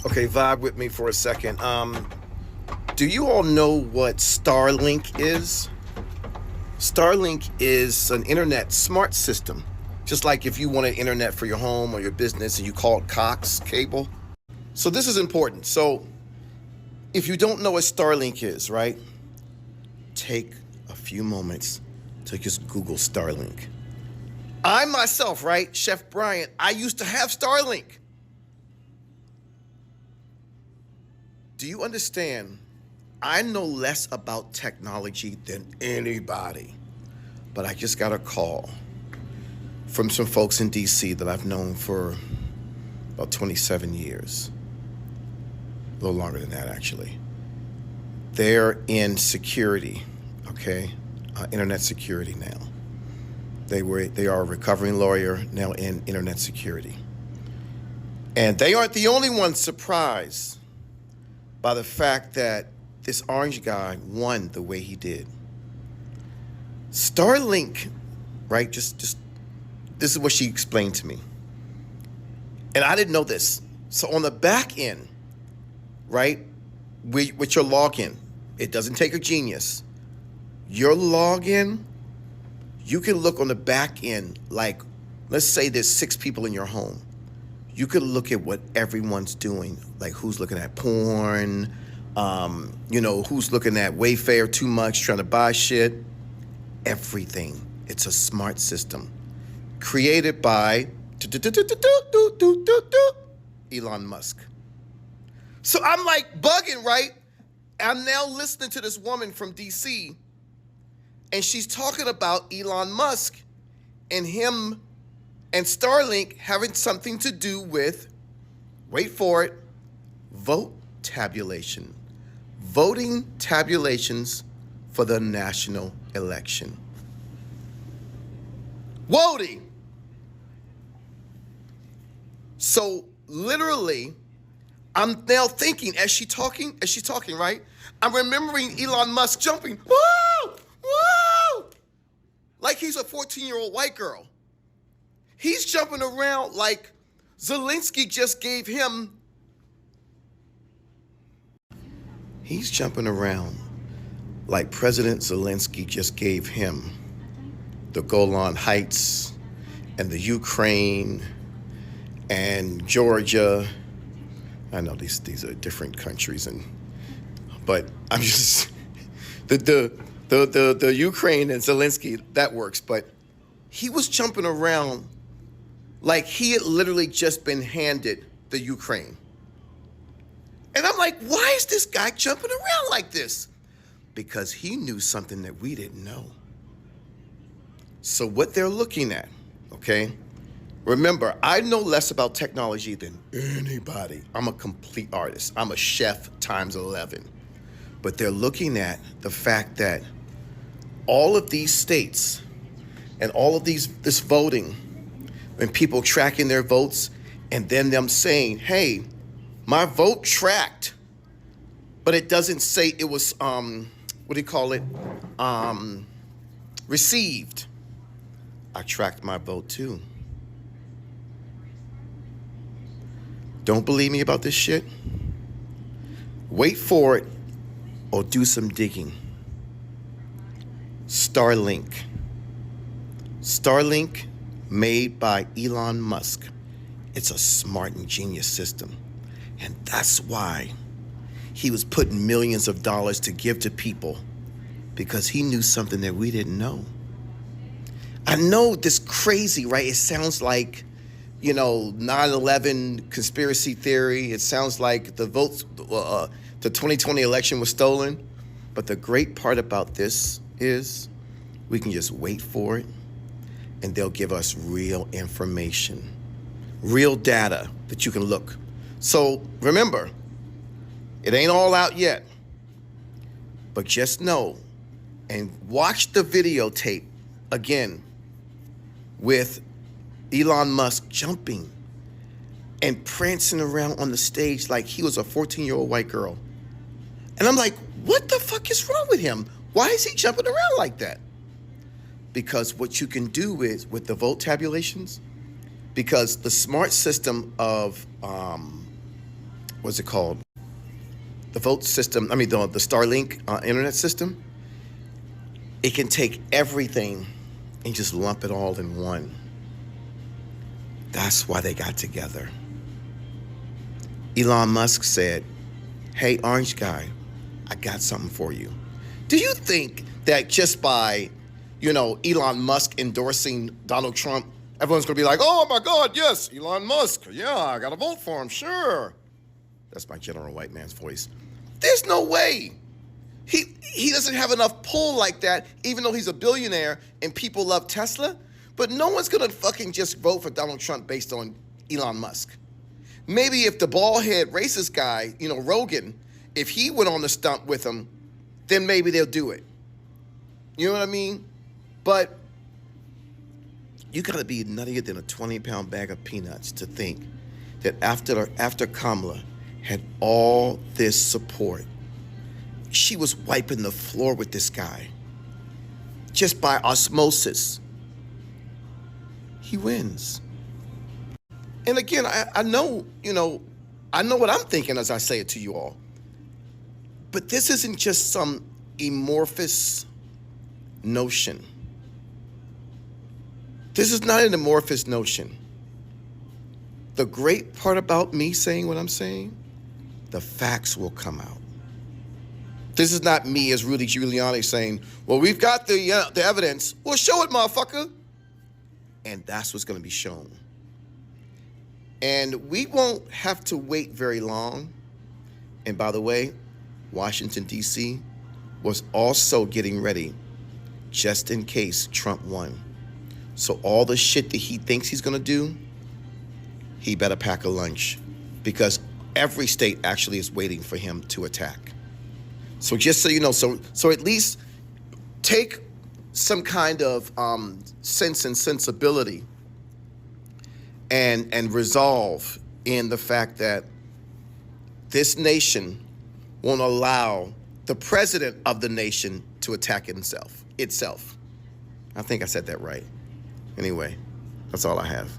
Okay, vibe with me for a second. Do you all know what Starlink is? Starlink is an internet smart system. Just like if you wanted internet for your home or your business and you called Cox Cable. So this is important. So if you don't know what Starlink is, right? Take a few moments to just Google Starlink. I myself, right, Chef Bryant, I used to have Starlink. Do you understand? I know less about technology than anybody, but I just got a call from some folks in DC that I've known for about 27 years. A little longer than that, actually. They're in security, okay? Internet security now. They are a recovering lawyer now in internet security. And they aren't the only ones surprised by the fact that this orange guy won the way he did. Starlink, right? Just this is what she explained to me. And I didn't know this. So on the back end, right, with your login, it doesn't take a genius. Your login, you can look on the back end, like, let's say there's 6 people in your home. You could look at what everyone's doing, like who's looking at porn, who's looking at Wayfair too much, trying to buy shit, everything. It's a smart system created by Elon Musk. So I'm like bugging, right? I'm now listening to this woman from DC, and she's talking about Elon Musk and him and Starlink having something to do with, wait for it, vote tabulation. Voting tabulations for the national election. Voting. So literally, I'm now thinking as she's talking, right? I'm remembering Elon Musk jumping, whoa, whoa, like he's a 14-year-old white girl. He's jumping around like Zelensky just gave him. He's jumping around like President Zelensky just gave him the Golan Heights and the Ukraine and Georgia. I know these are different countries, but I'm just the Ukraine and Zelensky, that works, but he was jumping around like he had literally just been handed the Ukraine. And I'm like, why is this guy jumping around like this? Because he knew something that we didn't know. So what they're looking at, okay? Remember, I know less about technology than anybody. I'm a complete artist. I'm a chef times 11. But they're looking at the fact that all of these states and all of this voting, and people tracking their votes, and then them saying, hey, my vote tracked, but it doesn't say it was, received. I tracked my vote too. Don't believe me about this shit? Wait for it or do some digging. Starlink. Starlink, made by Elon Musk. It's a smart and genius system. And that's why he was putting millions of dollars to give to people, because he knew something that we didn't know. I know this crazy, right? It sounds like, 9/11 conspiracy theory. It sounds like the votes, the 2020 election was stolen. But the great part about this is we can just wait for it, and they'll give us real information, real data that you can look. So remember, it ain't all out yet, but just know and watch the videotape again with Elon Musk jumping and prancing around on the stage like he was a 14-year-old white girl. And I'm like, what the fuck is wrong with him? Why is he jumping around like that? Because what you can do is, with the vote tabulations, because the smart system of what's it called? The vote system, the Starlink internet system, it can take everything and just lump it all in one. That's why they got together. Elon Musk said, hey, orange guy, I got something for you. Do you think that just by, Elon Musk endorsing Donald Trump, everyone's going to be like, oh my God, yes, Elon Musk. Yeah, I got to vote for him, sure. That's my general white man's voice. There's no way. He doesn't have enough pull like that, even though he's a billionaire and people love Tesla. But no one's going to fucking just vote for Donald Trump based on Elon Musk. Maybe if the bald-head racist guy, Rogan, if he went on the stump with him, then maybe they'll do it. You know what I mean? But you got to be nuttier than a 20-pound bag of peanuts to think that after Kamala had all this support, she was wiping the floor with this guy. Just by osmosis. He wins. And again, I know, I know what I'm thinking as I say it to you all. But this isn't just some amorphous notion. This is not an amorphous notion. The great part about me saying what I'm saying, the facts will come out. This is not me as Rudy Giuliani saying, well, we've got the evidence. Well, show it, motherfucker. And that's what's going to be shown. And we won't have to wait very long. And by the way, Washington, D.C. was also getting ready just in case Trump won. So all the shit that he thinks he's going to do, he better pack a lunch because every state actually is waiting for him to attack. So just so you know, so at least take some kind of sense and sensibility and resolve in the fact that this nation won't allow the president of the nation to attack itself. I think I said that right. Anyway, that's all I have.